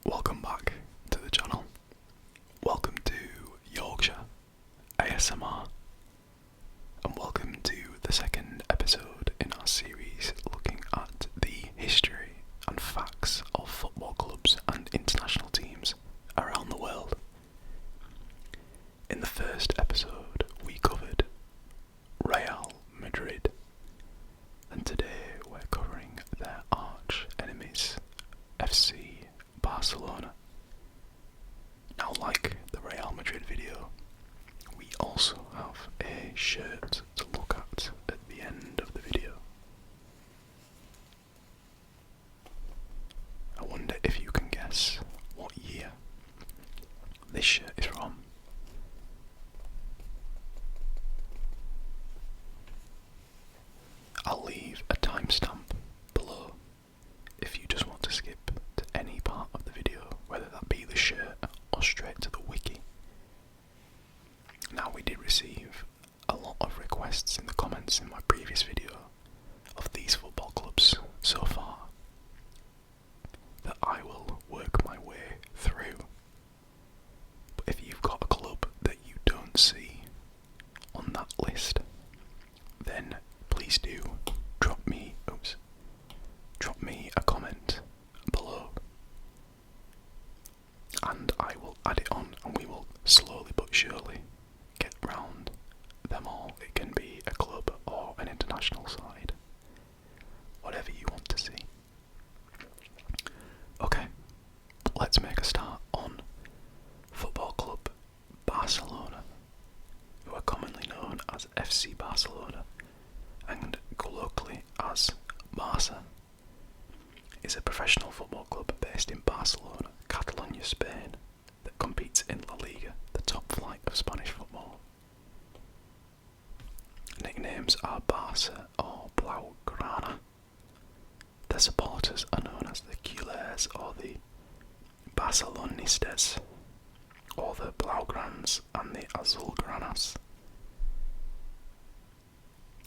Welcome back to the channel. Welcome to Yorkshire ASMR, and welcome to the second episode in our series looking at the history and facts of football clubs and international teams around the world. In the first episode we covered Real Madrid, and today we're covering their arch enemies, FC Barcelona. Now, like the Real Madrid video, we also have a shirt to look at the end of the video. I wonder if you can guess what year this shirt is from. I'll leave a timestamp below if you just want to skip to any part of the video, whether that be the shirt or straight to the wiki. Now, we did receive a lot of requests in the comments in my previous video of these football clubs so far that I will work my way through. But if you've got a club that you don't see on that list, then please do drop me a comment below, and I will add it on, and we will slowly but surely get round them all. It can be a club or an international side, whatever you want to see. Okay, let's make a start on Football Club Barcelona, who are commonly known as FC Barcelona and colloquially as Barca. Is a professional football club based in Barcelona, Catalonia, Spain, that competes in La Liga, the top flight of Spanish football. Nicknames are Barca or Blaugrana. Their supporters are known as the Culers or the Barcelonistas, or the Blaugrans and the Azulgranas.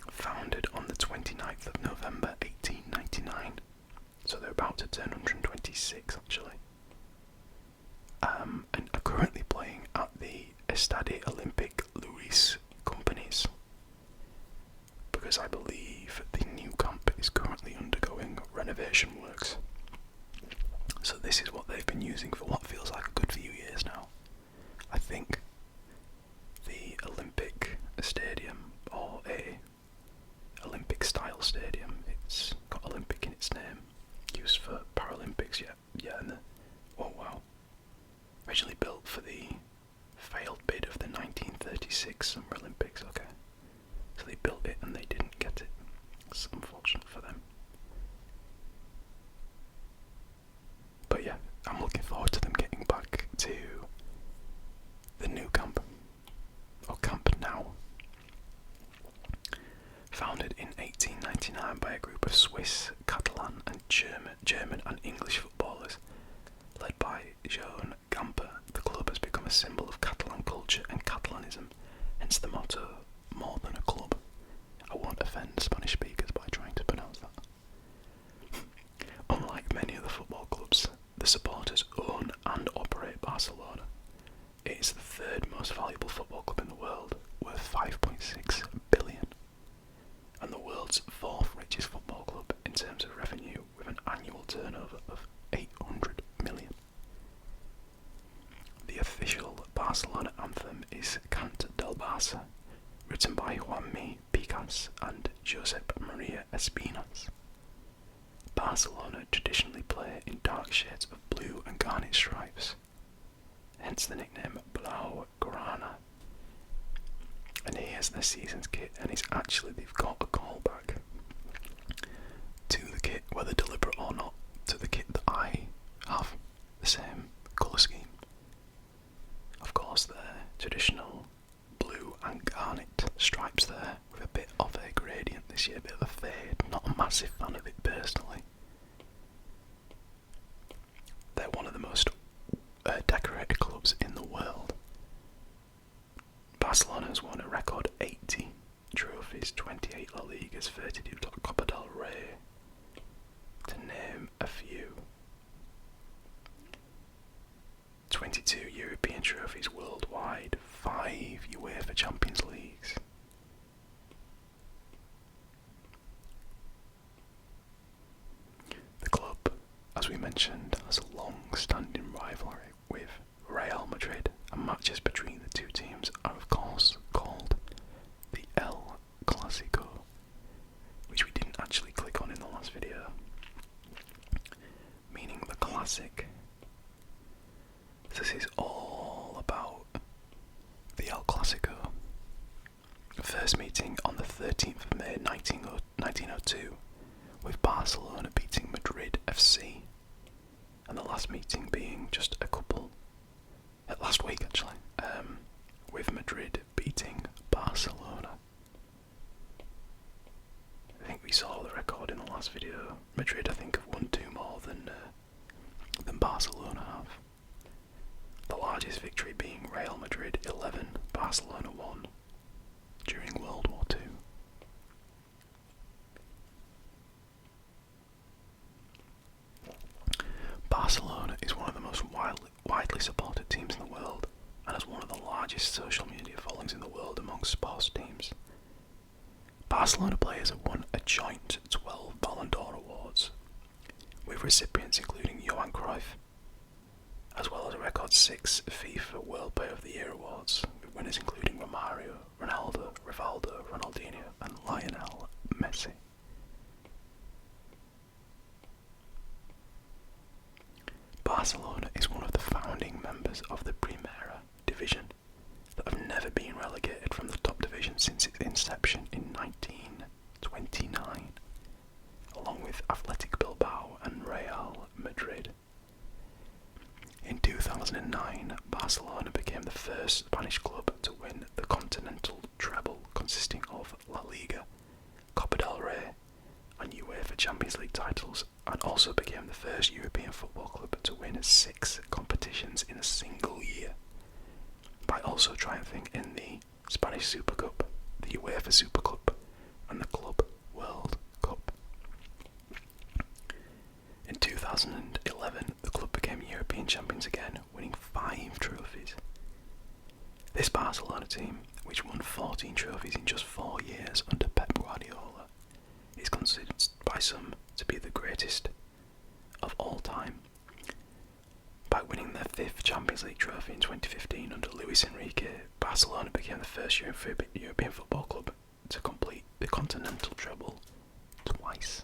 Founded on the 29th of November 1899, so they're about to turn 126 actually, and are currently playing at the Estadi Olympic Luis Companies, because I believe the new camp is currently undergoing renovation works. So this is what they've been using for what feels like a good few years now. I think the Olympic Stadium, or a Olympic style stadium, it's got Olympic in its name, used for Paralympics, and oh wow, originally built for the failed bid of the 1936 Summer Olympics. Okay, so they built it and they didn't get it. It's unfortunate for them, but yeah, I'm looking forward to them getting back to the new camp, or Camp Nou. Founded in 1899 by a group of Swiss, Catalan and German and English footballers, led by Joan Gamper, the club has become a symbol of Catalan culture and Catalanism, hence the motto, more than a club. I won't offend Spanish speakers by trying to pronounce that. Unlike many other football clubs, the supporters own and operate Barcelona. It is the third most valuable football club in the world, worth 5.6 billion. And the world's fourth richest football club in terms of revenue, with an annual turnover of 800 million. The official Barcelona anthem is Cant del Barça, written by Juanmi Picas and Josep Maria Espinas. Barcelona traditionally play in dark shades of blue and garnet stripes, hence the nickname Blaugrana. And here's their season's kit, and it's actually, they've got a callback to the kit, whether deliberate or not, to the kit that I have, the same colour scheme. Of course, their traditional blue and garnet stripes there, with a bit of a gradient this year, a bit of a fade. Not a massive fan of it personally. They're one of the most decorated clubs in the world. Barcelona has won a record 80 trophies, 28 La Ligas, 32 Copa del Rey, to name 22 European trophies worldwide, 5 UEFA Champions Leagues. The club, as we mentioned, has a long-standing rivalry with Real Madrid, and matches between the two teams are of course called the El Clasico, which we didn't actually click on in the last video, meaning the classic. This is all about the El Clasico. First meeting on the 13th of May 1902, with Barcelona beating Madrid FC, and the last meeting being just last week actually, with Madrid beating Barcelona. I think we saw the record in the last video. Madrid, I think, have won 2 more than Barcelona have. The largest victory being Real Madrid 11, Barcelona 1 during World War II. Barcelona is one of the most widely supported teams in the world, and has one of the largest social media followings in the world among sports teams. Barcelona players have won a joint 12 Ballon d'Or awards, with recipients including Johan Cruyff, as well as a record 6 FIFA World Player of the Year awards, with winners including Romario, Ronaldo, Rivaldo, Ronaldinho, and Lionel Messi. Barcelona is one of the founding members of the Primera Division that have never been relegated from the top division since its inception in 1929, along with Athletic Bilbao and Real Madrid. In 2009, Barcelona became the first Spanish club to win the continental treble, consisting of La Liga, Copa del Rey, and UEFA Champions League titles, and also became the first European football club to win 6 competitions in a single year, by also triumphing in the Spanish Super Cup, the UEFA Super Cup, and the Club World Cup. In 2011, the club became European champions again, winning 5 trophies. This Barcelona team, which won 14 trophies in just 4 years under Pep Guardiola, is considered by some to be the greatest of all time. By winning their 5th Champions League trophy in 2015 under Luis Enrique, Barcelona became the first European football club to complete the continental treble twice.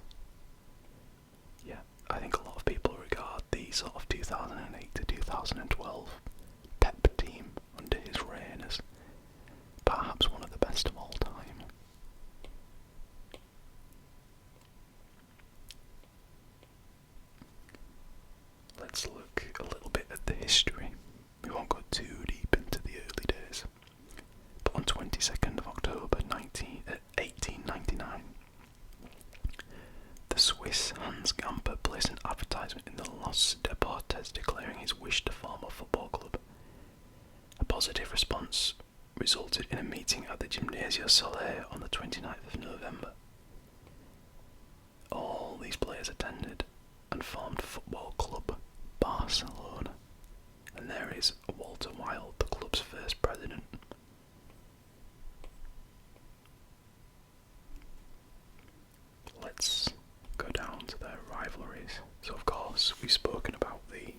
Yeah, I think a lot of people regard the sort of 2008 to 2012 Pep team under his reign as perhaps one of the best of all time. Let's look a little bit at the history. We won't go too deep into the early days. But on 22nd of October 1899, the Swiss Hans Gamper placed an advertisement in the Los Deportes declaring his wish to form a football club. A positive response resulted in a meeting at the Gymnasio Soler on the 29th of November. All these players attended and formed Football Club Barcelona, and there is Walter Wild, the club's first president. Let's go down to their rivalries. So of course we've spoken about the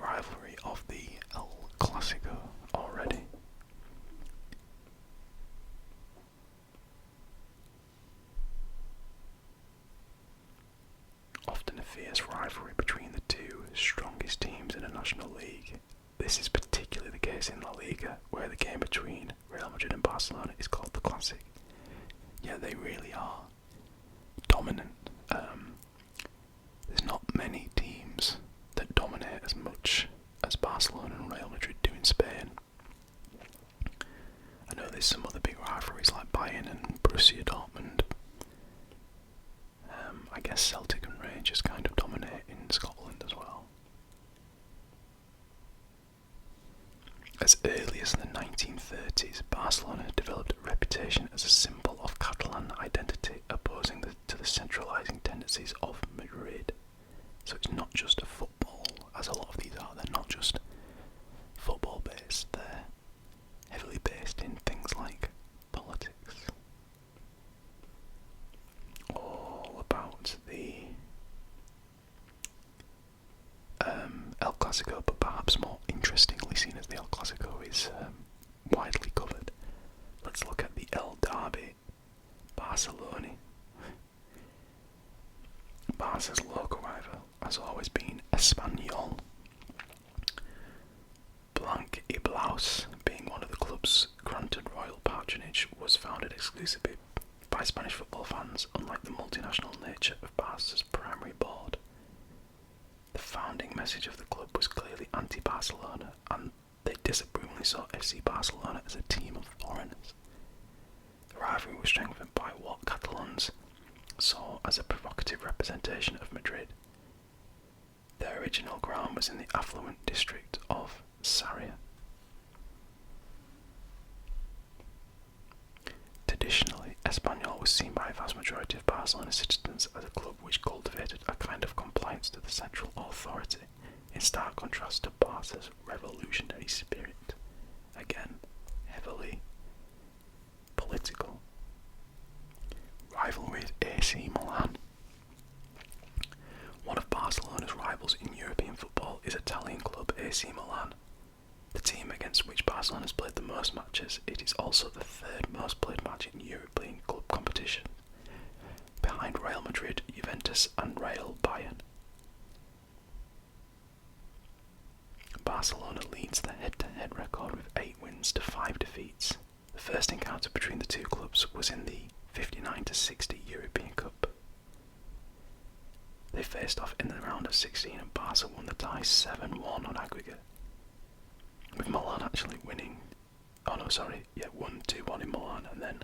rivalry of the El Clasico already. Often a fierce rivalry between the two strongest teams in a national league. This is particularly the case in La Liga, where the game between Real Madrid and Barcelona is called the Classic. Yeah, they really are dominant. There's not many teams that dominate as much as Barcelona and Real Madrid do in Spain. I know there's some other big rivalries like Bayern and Borussia Dortmund. I guess Celtic and Rangers kind of dominate in Scotland as well. As early as the 1930s, Barcelona developed a reputation as a symbol of Catalan identity, opposing to the centralising tendencies of Madrid. So it's not just a football, as a lot of these are, they're not just Clasico, but perhaps more interestingly seen as the El Clasico, is widely covered. Let's look at the El Derby, Barcelona. Barca's local rival has always been Espanyol. Blanc y Blaus, being one of the clubs granted royal patronage, was founded exclusively by Spanish football fans, unlike the multinational nature of Barca's primary board. The founding message of the club was clearly anti-Barcelona, and they disapprovingly saw FC Barcelona as a team of foreigners. The rivalry was strengthened by what Catalans saw as a provocative representation of Madrid. Their original ground was in the affluent district of Sarria. Traditionally, Espanyol was seen by a vast majority of Barcelona citizens as a club which cultivated a kind of compliance to the central authority, in stark contrast to Barca's revolutionary spirit. Again, heavily political. Rivalry with AC Milan. One of Barcelona's rivals in European football is Italian club AC Milan. The team against which Barcelona has played the most matches, it is also the third most played match in European club competition, behind Real Madrid, Juventus and Real Bayern. Barcelona leads the head-to-head record with 8 wins to 5 defeats. The first encounter between the two clubs was in the 59-60 European Cup. They faced off in the round of 16 and Barca won the tie 7-1 on aggregate, with Milan actually winning. 1-2-1 in Milan and then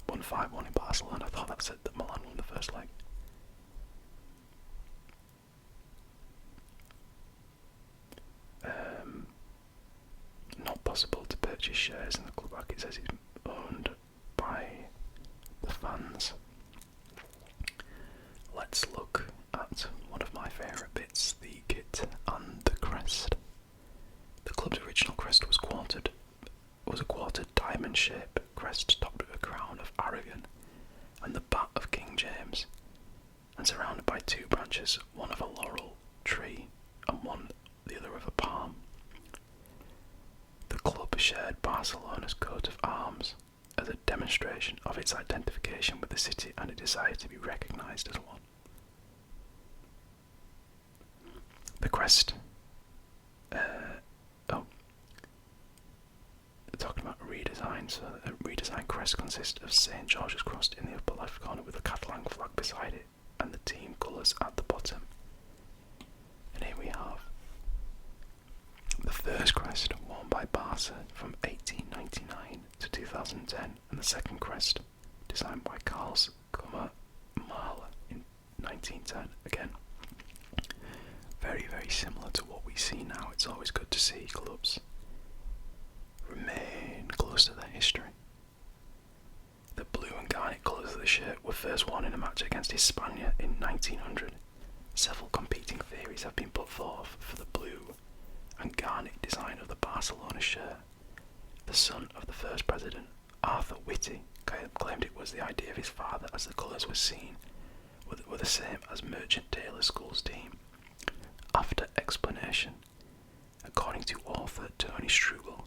1-5-1 in Barcelona. I thought that said that Milan won the first leg. Not possible to purchase shares in the club, like it says it's owned by the fans. Let's look at one of my favourite bits, the kit and the crest. The club's original crest was a quartered diamond-shaped crest topped with a crown of Aragon and the bat of King James, and surrounded by 2 branches, one of a laurel tree and the other of a palm. The club shared Barcelona's coat of arms as a demonstration of its identification with the city and a desire to be recognised as one. The crest, talking about a redesign, so a redesigned crest consists of St. George's Cross in the upper left corner with the Catalan flag beside it and the team colours at the bottom. And here we have the first crest worn by Barca from 1899 to 2010, and the second crest designed by Carlos Mahler in 1910. Again, very, very similar to what we see now. It's always good to see clubs remain close to their history. The blue and garnet colours of the shirt were first worn in a match against Hispania in 1900. Several competing theories have been put forth for the blue and garnet design of the Barcelona shirt. The son of the first president, Arthur Whitty, claimed it was the idea of his father, as the colours were seen were the same as Merchant Taylor School's team. After explanation, according to author Tony Struble,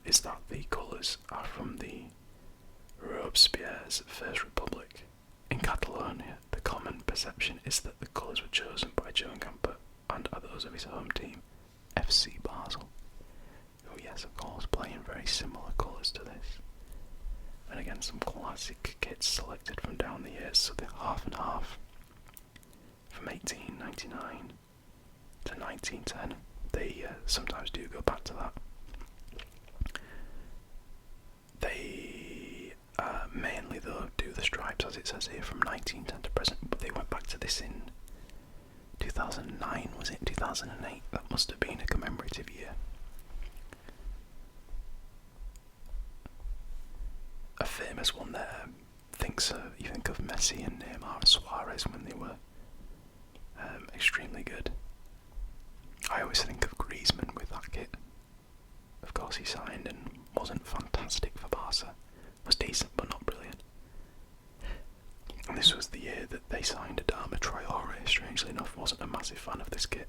is that the colours are from the Robespierre's First Republic. In Catalonia, the common perception is that the colours were chosen by Joan Gamper and are those of his home team, FC Basel, who, yes, of course, play in very similar colours to this. And again, some classic kits selected from down the years, so the half and half from 1899 to 1910. They sometimes do go back to that. They mainly, though, do the stripes, as it says here, from 1910 to present, but they went back to this in 2009, was it? 2008? That must have been a commemorative year. A famous one there, you think of Messi and Neymar and Suarez when they were extremely good. I always think of Griezmann with that kit. Of course, he signed and wasn't fantastic for Barca. Was decent, but not brilliant. And this was the year that they signed Adama Traore fan of this kit.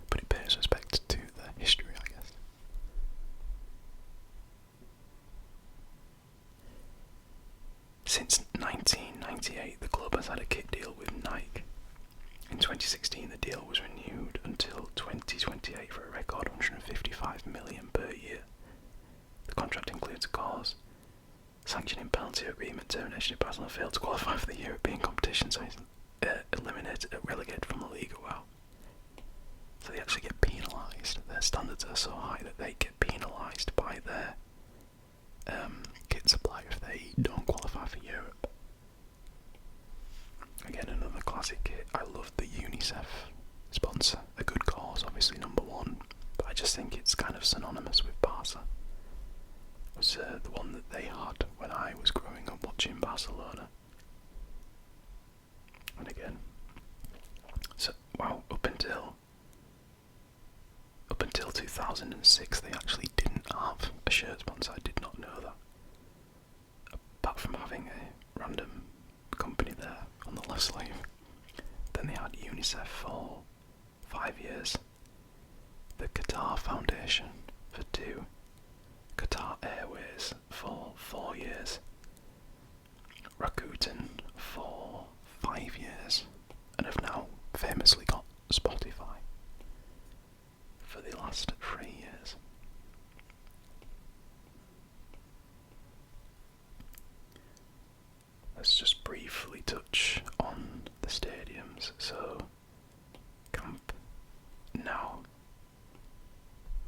But it pays respect to the history, I guess. Since 1998, the club has had a kit deal with Nike. In 2016, the deal was renewed until 2028 for a record $155 million per year. The contract includes a clause sanctioning penalty agreement termination if Barcelona failed to qualify for the European competition, so he's relegated from the league. Wow. So they actually get penalised. Their standards are so high that they get penalised by their kit supplier if they don't qualify for Europe. Again, another classic kit. I love the UNICEF sponsor. A good cause, obviously, number one, but I just think it's kind of synonymous with Barca. It was the one that they had when I was growing up watching Barcelona. And again, so wow, up until 2006, they actually didn't have a shirt sponsor. I did not know that. Apart from having a random company there on the left sleeve. Then they had UNICEF for 5 years, the Qatar Foundation for 2, Qatar Airways for 4 years, Rakuten for 5 years, and have now famously got Spotify for the last 3 years. Let's just briefly touch on the stadiums. So, Camp Nou.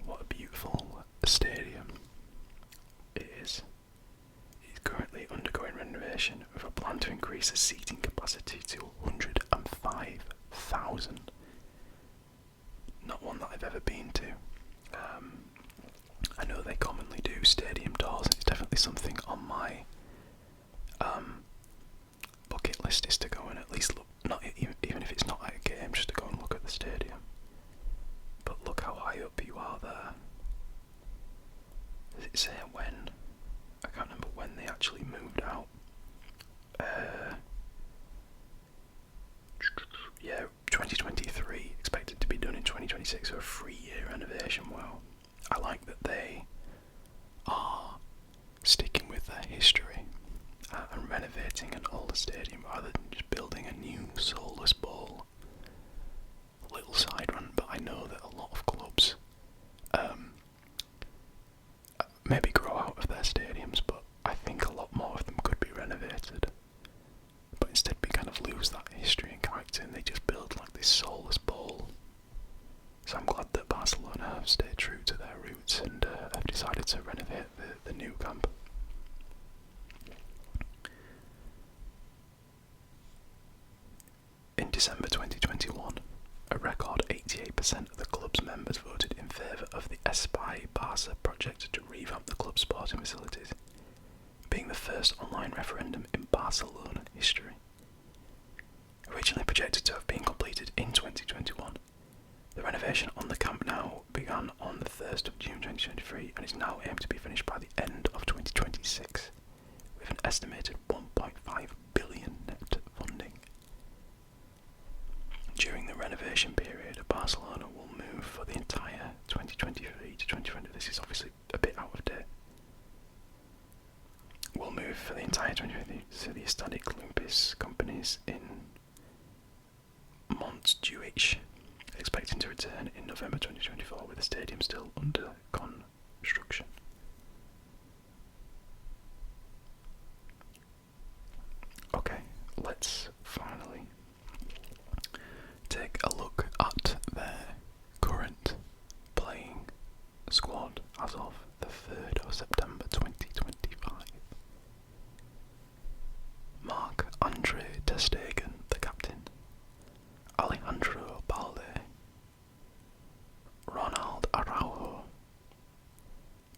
What a beautiful stadium it is. It's currently undergoing renovation with a plan to increase the seating capacity to 105,000. Not one that I've ever been to. I know they commonly do stadium tours, and it's definitely something on my bucket list is to go and at least look, not even if it's not at a game, just to go and look at the stadium. But look how high up you are there. Does it say when? I can't remember when they actually moved out. Yeah, 2023, expected to be done in 2026, so a 3-year renovation. Wow. I like that they are sticking with their history and renovating an older stadium rather than just building a new soulless bowl. A little side run, but I know that a lot of clubs maybe grow out of their stadiums, but I think a lot more of them could be renovated. But instead we kind of lose that history and character and they just build like this soulless bowl. So I'm glad that Barcelona have stayed true to their roots and have decided to renovate the new camp. In December 2021, a record 88% of the club's members voted in favour of the Espai Barça project to revamp the club's sporting facilities, being the first online referendum in Barcelona history. Originally projected to have been completed in 2021, the renovation on the Camp Nou began on the 1st of June 2023 and is now aimed to be finished by the end of 2026, with an estimated 1.5 billion net funding. During the renovation period, Barcelona will move for the entire 2023 to 2020. This is obviously a bit out of date. Will move for the entire 2020 to the Estadio Lumpis companies in Montjuic, expecting to return in November 2024 with the stadium still under construction. Okay, let's finally take a look at their current playing squad as of the 3rd of September 2025. Marc-Andre ter Stegen, the captain, Alejandro Balde, Ronald Araujo,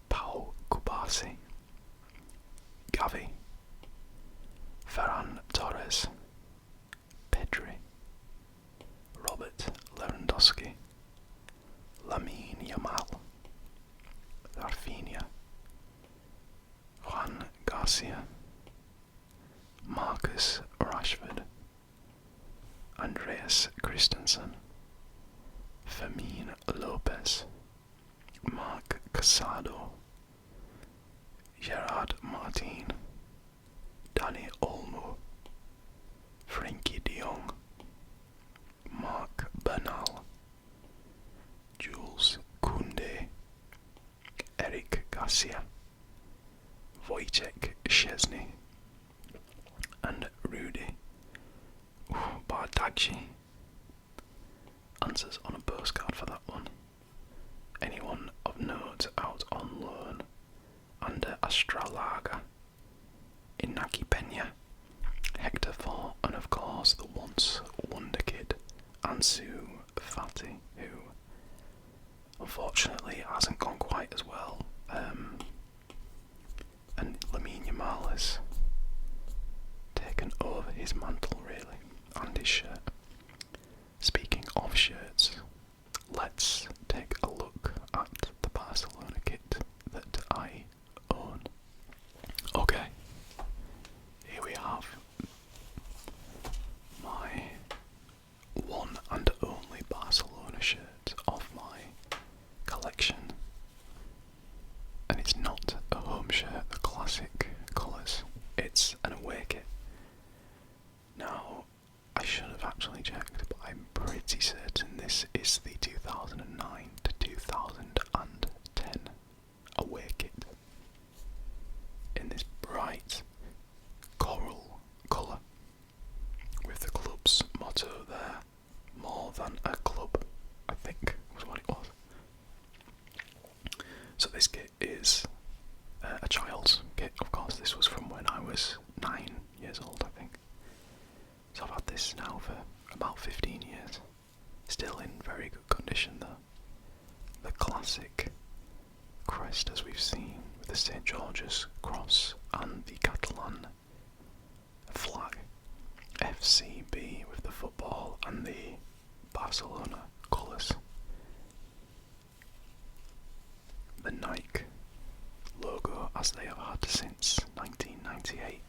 Pau Kubasi, Gavi, Ferran Torres, Pedri, Robert Lewandowski, Lamine Yamal, Rafinha, Juan Garcia, Marcus Rashford, Andreas Christensen, Fermin Lopez, Mark Casado, Gerard Martin, Danny Olmo, Frankie de Jong, Mark Bernal, Jules Koundé, Eric Garcia, Wojciech Szczesny, and Rudy Bardagji. Answers on a postcard for that one. Anyone of note out on loan under Astralaga, Inaki Peña, Hector Fort, and of course the once wonder kid Ansu Fati, who unfortunately hasn't gone quite as well. And Lamine Yamal has taken over his mantle really, and his shirt. Speaking of shirts, let's take a look at the Barcelona kit that I own. Okay, here we have my one and only Barcelona shirt of my collection. And it's not a home shirt, the classic colours, it's an away kit. Now, I should have actually checked, but I'm pretty certain this is the 2009 to 2010 away kit in this bright coral colour with the club's motto there, more than a club, I think was what it was. So this kit is a child's kit, of course. This was from when I was 9 years old, I think. So I've had this now for about 15 years. Still in very good condition though. The classic crest as we've seen with the St. George's cross and the Catalan flag. FCB with the football and the Barcelona colours. The Nike logo as they have had since 1998.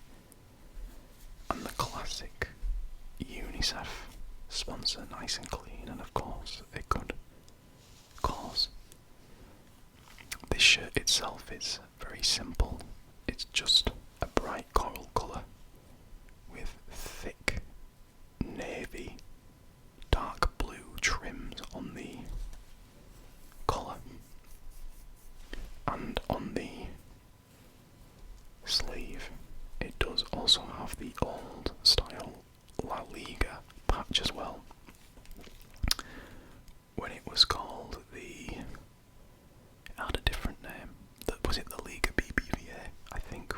And the classic UNICEF sponsor, nice and clean, and of course a good cause. This shirt itself is very simple. It's just a bright coral colour with thick navy, dark blue trims on the collar and on the sleeve. It does also have the old style La Liga patch as well. When it was called it had a different name. Was it the Liga BBVA? I think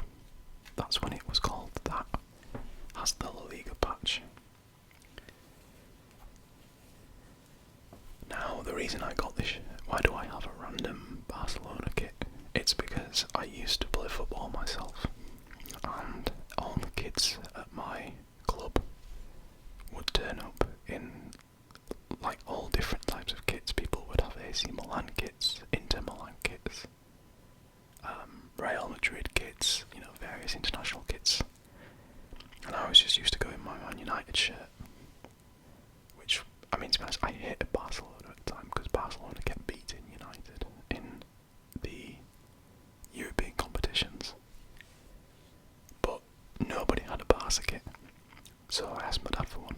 that's when it was called that. Has the La Liga patch. Now, the reason I got this, why do I have a random Barcelona kit? It's because I used to play football myself, and all the kids at my club would turn up in like all different types of kits. People would have AC Milan kits, Inter Milan kits, Real Madrid kits, various international kits. And I was just used to go in my Man United shirt, which, I mean, to be honest, I hated Barcelona at the time because Barcelona kept beating United in the European competitions. But nobody had a Barca kit, so I asked my dad for one,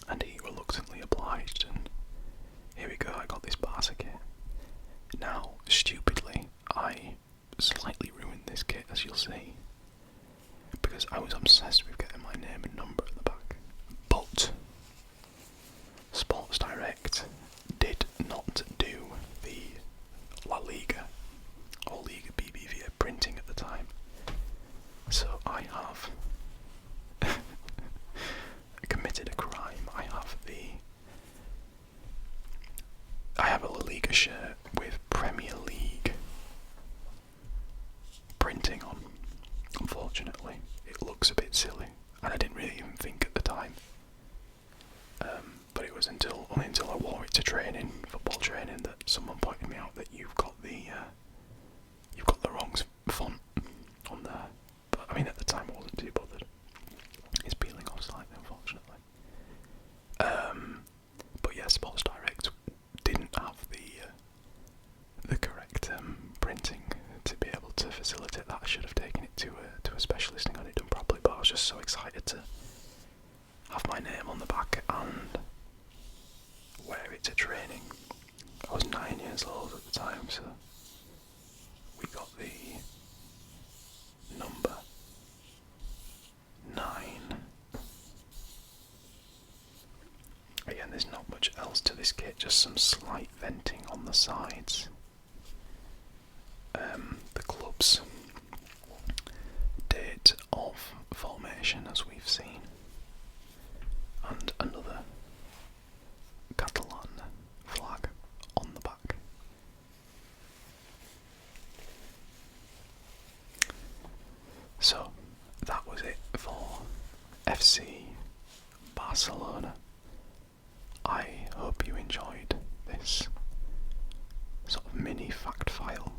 and he reluctantly obliged, and here we go, I got this Barca kit. Now, stupidly, I slightly ruined this kit, as you'll see, because I was obsessed with getting my name and number at the back. But Sports Direct did not do the La Liga or Liga BBVA printing at the time. So I have committed a crime. I have a La Liga shirt with Premier League printing on. Unfortunately, it looks a bit silly, and I didn't really even was just so excited to have my name on the back and wear it to training. I was 9 years old at the time, so we got the number 9. Again, there's not much else to this kit, just some slight venting on the sides. The club's date of formation, as we've seen, and another Catalan flag on the back. So that was it for FC Barcelona. I hope you enjoyed this sort of mini fact file